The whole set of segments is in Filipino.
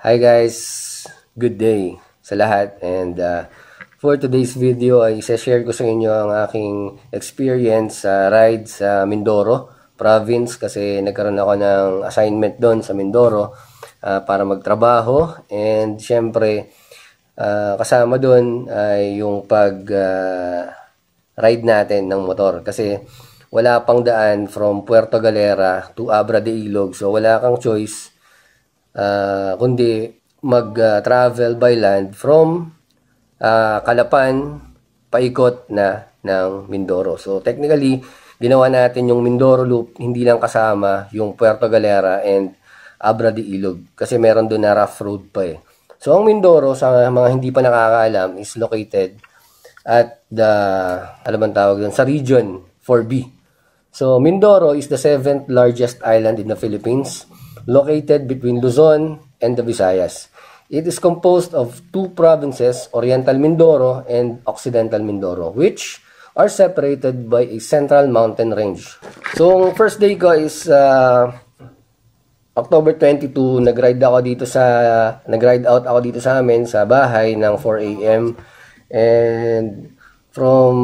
Hi guys, good day sa lahat, and for today's video ay isa-share ko sa inyo ang aking experience sa ride sa Mindoro province kasi nagkaroon ako ng assignment doon sa Mindoro para magtrabaho, and syempre kasama doon ay yung pag ride natin ng motor kasi wala pang daan from Puerto Galera to Abra de Ilog, so wala kang choice kundi mag-travel by land from Calapan paikot na ng Mindoro. So technically, ginawa natin yung Mindoro Loop, hindi lang kasama yung Puerto Galera and Abra de Ilog kasi meron doon na rough road pa eh. So ang Mindoro, sa mga hindi pa nakakaalam, is located at the, ano bang tawag doon, sa region 4B. So Mindoro is the 7th largest island in the Philippines, located between Luzon and the Visayas. It is composed of two provinces, Oriental Mindoro and Occidental Mindoro, which are separated by a central mountain range. So, first day ko is October 22, nag-ride out ako dito sa amin sa bahay ng 4 AM. And from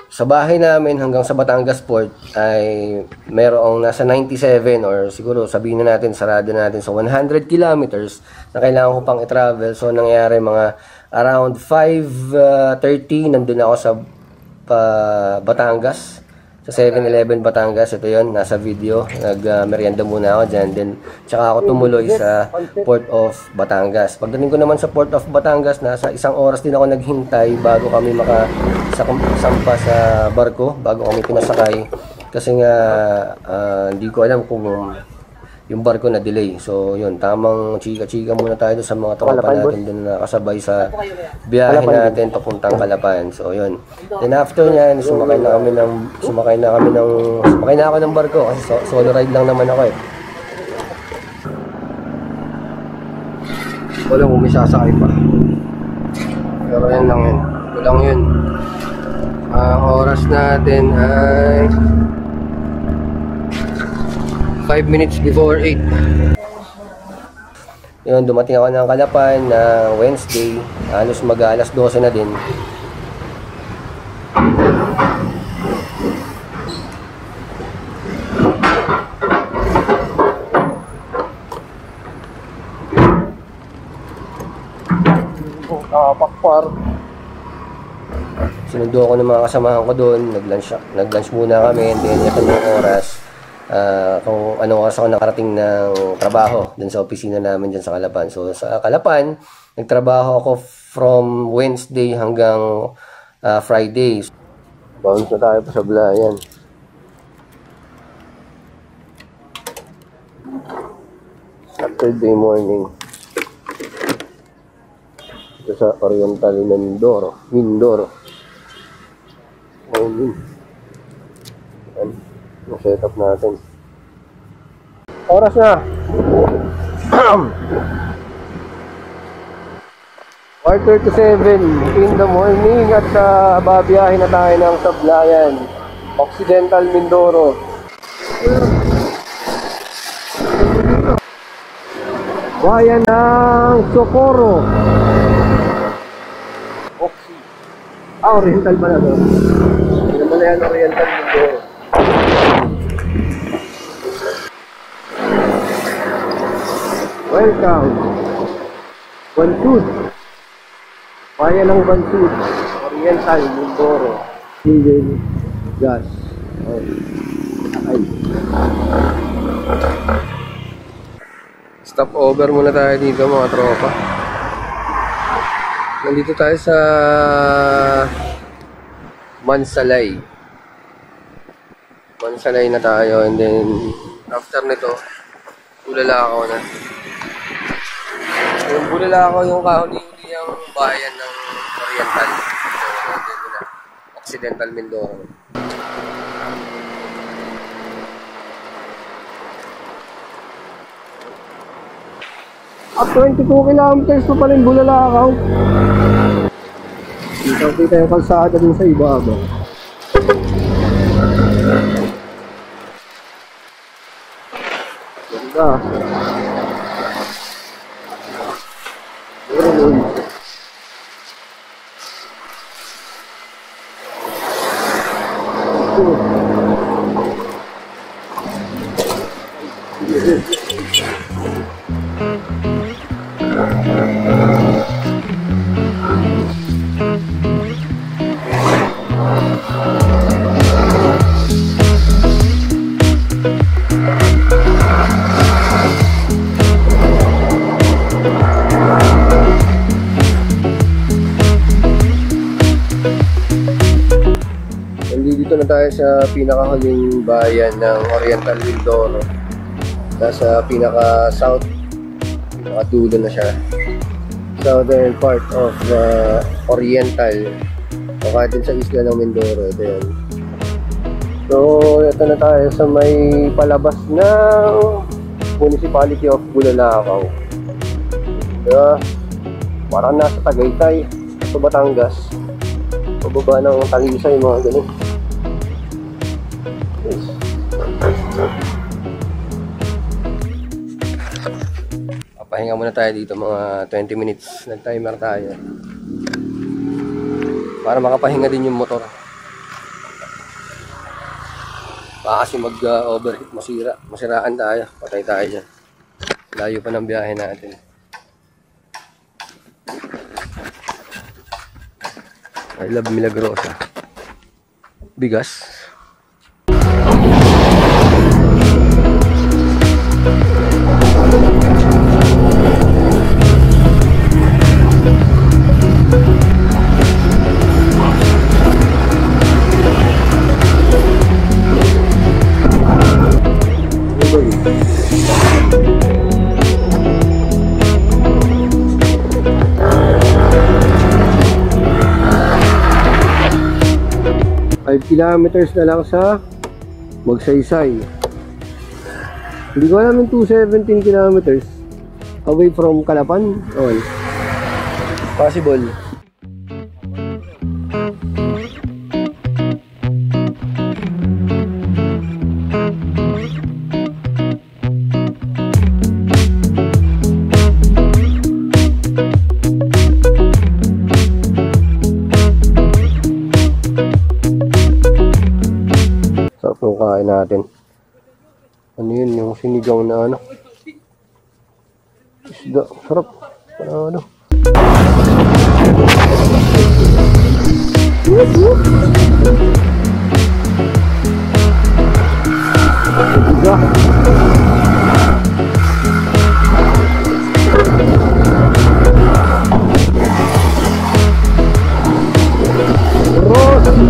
sa bahay namin hanggang sa Batangas Port ay merong nasa 97 or siguro sabihin na natin sarado natin sa 100 kilometers na kailangan ko pang i-travel. So nangyari mga around 5:30 nandun ako sa Batangas, sa 7-Eleven Batangas. Ito yon, nasa video. Nag-merienda muna ako dyan. Then tsaka ako tumuloy sa Port of Batangas. Pagdating ko naman sa Port of Batangas, nasa 1 oras din ako naghintay bago kami makasampa sa barko, bago kami pinasakay. Kasi nga hindi ko alam kung yung barko na delay. So yun, tamang chika-chika muna tayo sa mga tropa natin din na kasabay sa biyahe natin papuntang Calapan. So yun. Then after niyan, sumakay na ako ng barko kasi solo ride lang naman ako eh. Wala kung may sasakay pa. Pero yan lang yun. Ito lang yun. Ang oras natin ay 5 minutes before 8. Yun, dumating ako ng Calapan na Wednesday. Halos mag-alas 12 na din. Pakpar. Sinundo ako ng mga kasamahan ko doon. Nag-lunch muna kami. And then, ito ng oras. Kung ano oras ako nakarating ng trabaho dun sa opisina namin dyan sa Calapan. So sa Calapan, nagtrabaho ako from Wednesday hanggang Friday. Bounce na tayo pa sa Blayan. Saturday morning. Ito sa Oriental Mindoro. Morning. Yung setup natin. Oras na 4:37 in the morning at babiyahin na tayo ng Sablayan, Occidental Mindoro. Bayan ng Socorro. Oriental pala to. Hindi naman na yan Oriental Mindoro. Welcome Bansud, bayan ng Bansud, Oriental Mindoro. Indian gas. Stop over muna tayo dito mga tropa. Nandito tayo sa Mansalay na tayo, and then after nito Bulalakaw na. Yung Bulalakaw yung kahuli-huli ang bayan ng Oriental. So, na Occidental Mindoro. At 22 kilometers pa pala yung Bulalakaw. Kita yung kalsada dun sa ibaba. Ganda. Dito na tayo sa pinakahuling bayan ng Oriental Mindoro. Nasa pinaka-south, pinaka-dulo na siya. Southern part of Oriental. O kahit din sa isla ng Mindoro, ito yan. So, ito na tayo sa may palabas ng Municipality of Bulalakaw. Parang nasa Tagaytay, sa Batangas. Pababa ng Talisay, mga ganun. Pahinga muna tayo dito mga 20 minutes. Nag-timer tayo para makapahinga din yung motor. Baka kasi mag-overheat, masiraan tayo, patay tayo dyan. Layo pa ng biyahe natin. I love Milagrosa. Bigas. Kilometers na lang sa Magsaysay. Hindi ko alam yung 217 kilometers away from Calapan. Oh, possible. Kain natin. Ano yun? Yung sinigang na ano? Isda. Sarap. Ano? Isda. Rossi.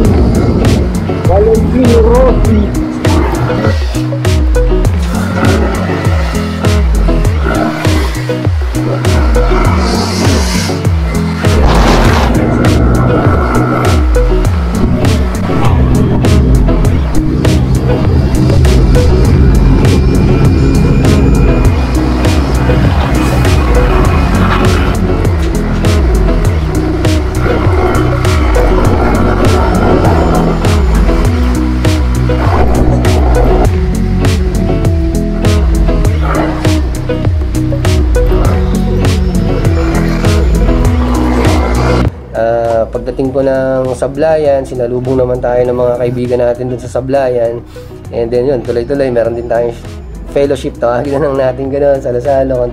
Valentino Rossi. Pagdating ko ng Sablayan, sinalubong naman tayo ng mga kaibigan natin dun sa Sablayan. And then yun, tuloy-tuloy, meron din tayong fellowship, tawagin na lang natin gano'n, salo-salo,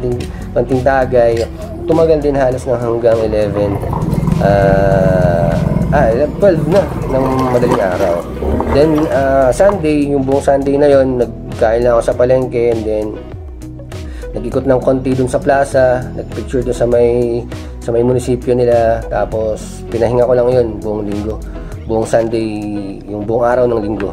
konting tagay. Tumagal din halos ng hanggang 11. 12 na ng madaling araw. Then Sunday, yung buong Sunday na yon, nagkain lang ako sa palengke, and then nag-ikot ng konti dun sa plaza, nagpicture dun sa may munisipyo nila, tapos pinahinga ko lang yun buong linggo, buong Sunday, yung buong araw ng linggo.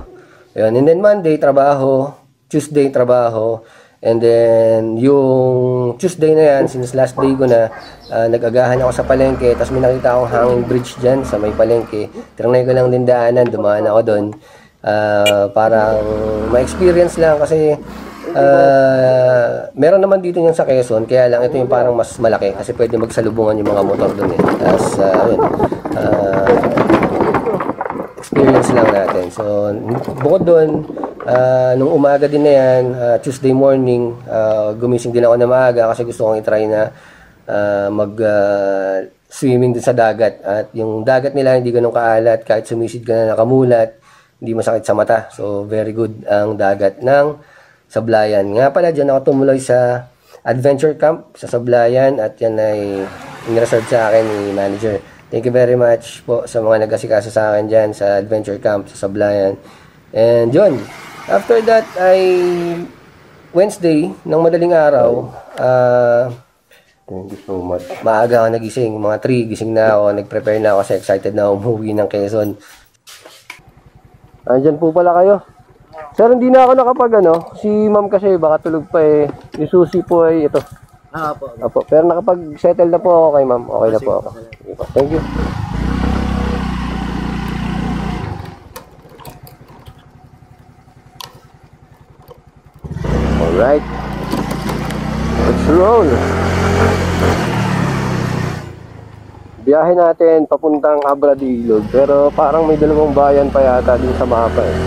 Ayun. And then Monday, trabaho, Tuesday, trabaho, and then yung Tuesday na yan, since last day ko na, nag-agahan ako sa palengke, tapos may nakita akong hanging bridge dyan sa may palengke. Tinanay ko lang din daanan, dumaan ako doon, parang ma-experience lang kasi meron naman dito yung sa Quezon, kaya lang ito yung parang mas malaki kasi pwede magsalubungan yung mga motor doon eh. As experience lang natin. So bukod doon, nung umaga din na yan, Tuesday morning, gumising din ako na maaga kasi gusto kong i-try na mag swimming din sa dagat. At yung dagat nila hindi ganun kaalat, kahit sumisid ka na nakamulat, hindi masakit sa mata. So very good ang dagat ng Sablayan. Nga pala, dyan ako tumuloy sa adventure camp sa Sablayan at yan ay in-reserve sa akin ni manager. Thank you very much po sa mga nag-asikaso sa akin dyan sa adventure camp sa Sablayan. And yun, after that ay Wednesday ng madaling araw, thank you so much. Maaga ako nagising, mga 3 gising na ako, nag-prepare na ako kasi excited na umuwi ng Quezon. Andyan po pala kayo. Sir, hindi na ako si ma'am kasi baka tulog pa eh. Yung susi po ay ito. Apo. Pero nakapag-settle na po ako kay ma'am. Okay na po ako. Thank you. Alright. Let's roll. Biyahe natin papuntang Abra de Ilog. Pero parang may 2 bayan pa yata din sa mapa eh.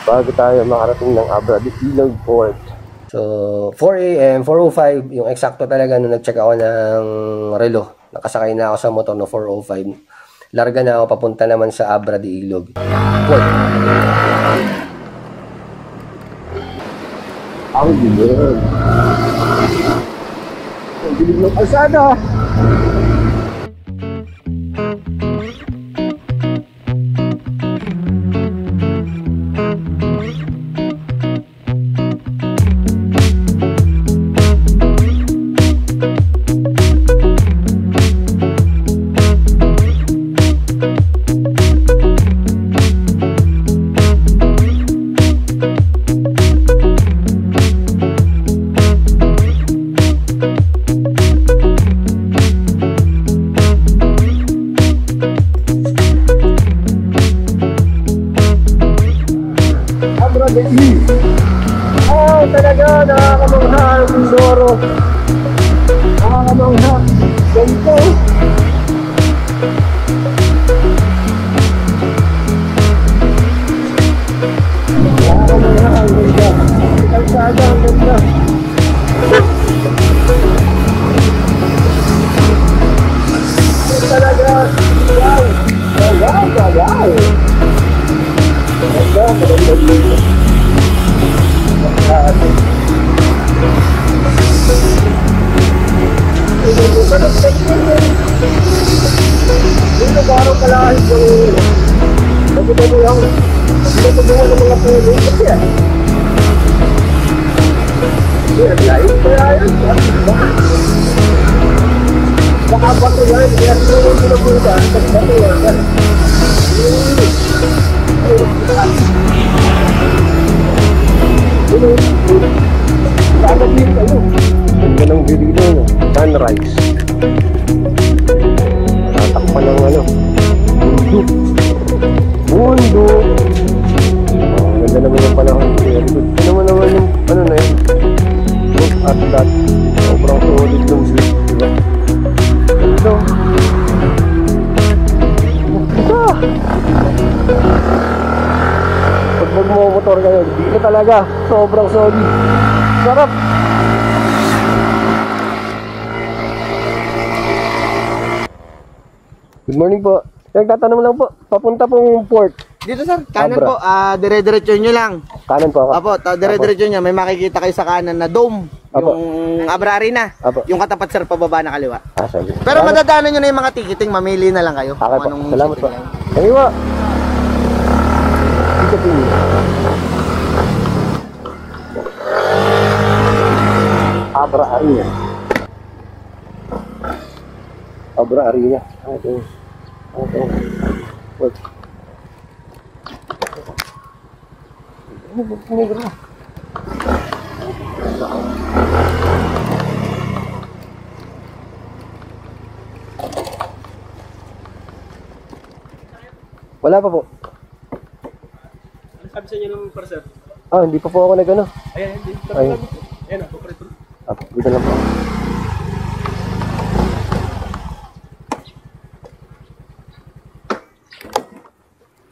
Bago tayo makarating ng Abra de Ilog Port. So, 4 AM, 4:05, yung eksakto talaga nung nag-check ako ng relo. Nakasakay na ako sa motor no 4:05. Larga na ako papunta naman sa Abra de Ilog Port. Ang dilim. Ang dilim ng kalsada. Talaga nakakamangha ang Mindoro. Nakakamangha. Ganito. Nakakamangha ang ganda. Kalsada ang ganda. Talaga. Wow. Wow. Ganda. Dito parang kalahit yung nagkita mo yung nagkatubuhan ng mga puno kasi yan. Lain kaya yun. Baka bato yan. Kaya tulungan mo na puta. Bato yan. Dapat din kayo. Ganda ng view dito, no? Sunrise. Tatakpan ng bundok. Ganda naman yung panahon. Ito naman yung na yun. Look at that. Sobrang solid ng view. Diba? Ito. Pag magmomotor kayo, dito talaga. Sobrang solid. Sarap. Good morning po. Nagtatanong lang po. Papunta pong port. Dito sir, kanan Abra. Po. Dire-diretso nyo lang. Kanan po ako. Apo, dire-diretso nyo. May makikita kayo sa kanan na dome. Apo. Yung Abra Arena. Apo. Yung katapat sir, pababa na kaliwa. Sabi. Pero madadaanan nyo na yung mga tikiting. Mamili na lang kayo. Okay po. Salamat po. Kaliwa. Dito po. Abra Arena. Abra Arena. Okay. Work. Wala pa po. Ano sabi sa inyo ng parcel? Hindi pa po ako nag-ano. Ayan, hindi. Ayan, ako preto. Dito lang po.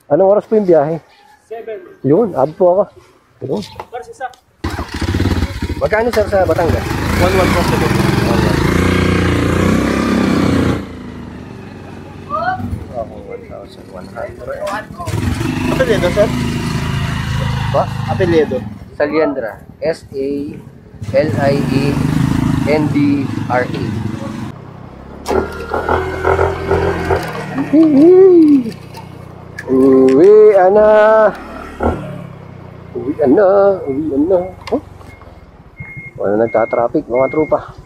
Anong oras po yung biyahe? 7. Yun, po ako. Yun. Para sa isa. Magkano sir sa Batangas? 1-1 po sa buko. Ako, 1,100. Apelyedo sir? Ba? Apelyedo. Salyendra. Saliendra. Uwian na. Uwian na. Uwian na. Oh. Wala nagtatraffic mga tropa.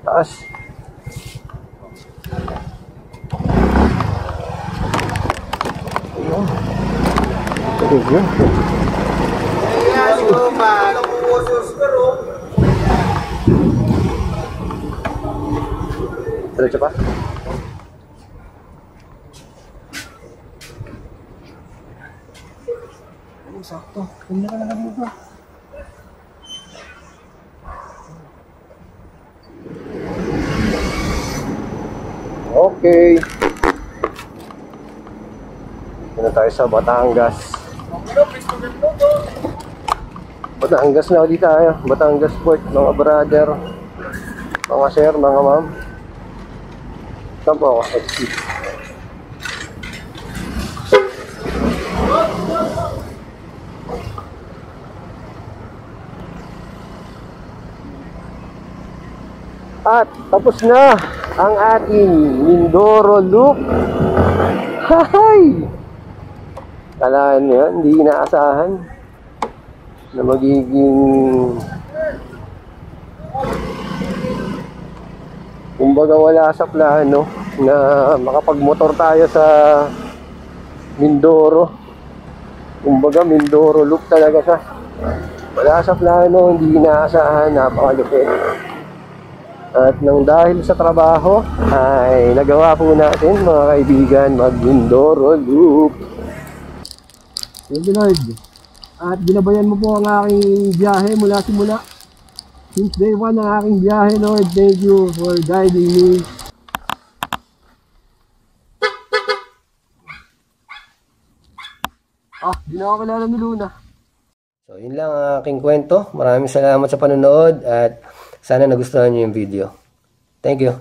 Taas. Diretso pa? Sakto. Kanya ka na lang ba? Okay. Dito tayo sa Batangas. Batangas na ulit tayo. Batangas Port, mga brother, mga sir, mga ma'am. Saan po ako? At tapos na ang ating Mindoro Loop. Hay! Kalaan nyo yan, hindi inaasahan na magiging kumbaga wala sa plano na makapagmotor tayo sa Mindoro. Kumbaga Mindoro Loop talaga siya. Wala sa plano, hindi inaasahan, napakalupit. At nang dahil sa trabaho ay nagawa po natin mga kaibigan mag Mindoro Loop. Thank you Lord. At ginabayan mo po ang aking biyahe mula simula. Since day 1 ang aking biyahe, Lord, thank you for guiding me. Di na ako kilala ni Luna. So yun lang ang aking kwento. Maraming salamat sa panonood at sana nagustuhan niyo yung video. Thank you.